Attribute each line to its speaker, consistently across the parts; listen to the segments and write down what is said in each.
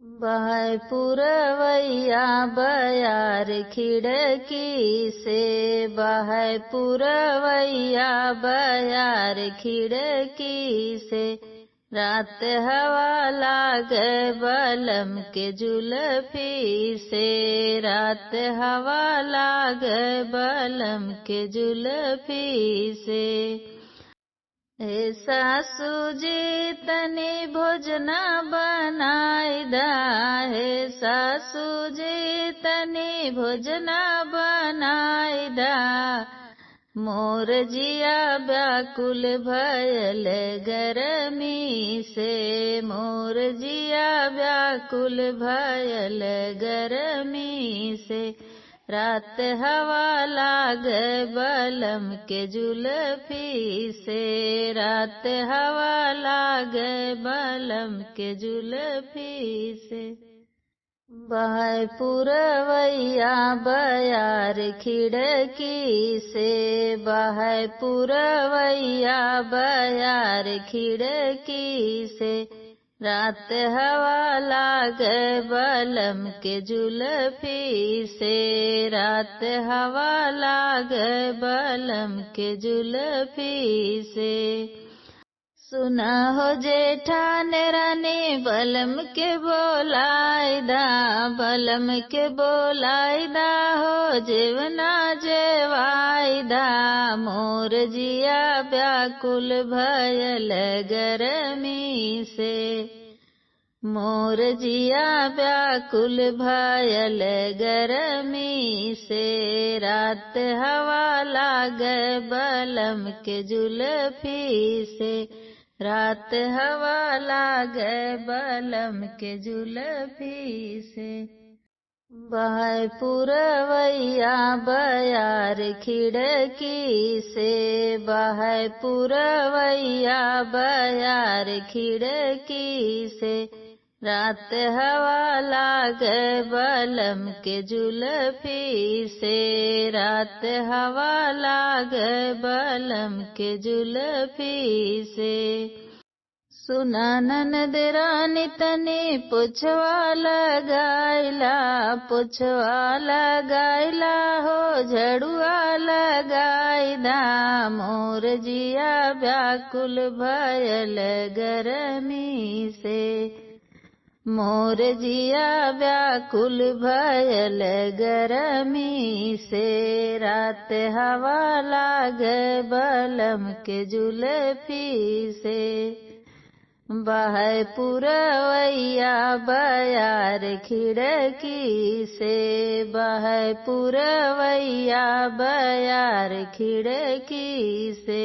Speaker 1: बहाय पुरवैया बयार खिड़की से, बहाय पुरवैया बयार खिड़की से, रात हवा लागे बलम के जुल्फी से, रात हवा लागे बलम के जुल्फी से। हे सासू जी तनी भोजना बनाई दा, हे सासू जी तनी भोजना बनाई दा, मोर जिया व्याकुल भयल गरमी से, मोर जिया व्याकुल भयल गरमी से, रात हवा लागे बलम के जुल्फी से, रात हवा लागे बलम के जुल्फी से। बहाय पुरवैया बयार खिड़की से, बहाय पुरवैया बयार खिड़की से, रात हवा लागे बलम के जुल्फी से, रात हवा लागे बलम के जुल्फी से। सुना हो जेठान रानी बलम के बोलाई दा, बलम के बोलाई दा हो जेवना जेवाई दा, मोर जिया व्याकुल भयल गरमी से, मोर जिया व्याकुल भयल गरमी से, रात हवा लागे बलम के जुल्फी से, रात हवा लागे बलम के जुल्फी से। बहाय पुरवैया बयार खिड़की से, बहाय पुरवैया बयार खिड़की से, रात हवा लागे बलम के जुल्फी से, रात हवा लागे बलम के जुल्फी से। सुना ननद रानी तनी पुछवा लगाइला, पुछवा लगाइला हो झड़ुआ लगाइदा, मोर जिया व्याकुल भयल गरमी से, मोर जिया व्याकुल भयल गरमी से, रात हवा लागे बलम के जुल्फी से। बहाय पुरवैया बयार खिड़की से, बहाय पुरवैया बयार खिड़की से,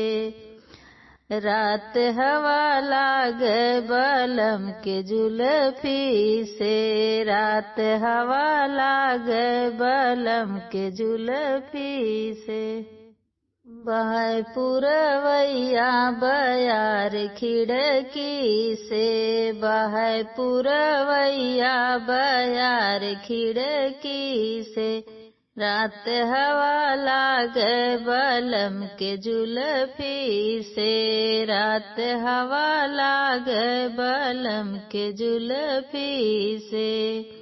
Speaker 1: रात हवा लागे बलम के जुल्फी से, रात हवा लागे बलम के जुल्फी से। बहाय पुरवैया बयार खिड़की से, बहाय पुरवैया बयार खिड़की से, रात हवा लागे बलम के जुल्फी से, रात हवा लागे बलम के जुल्फी से।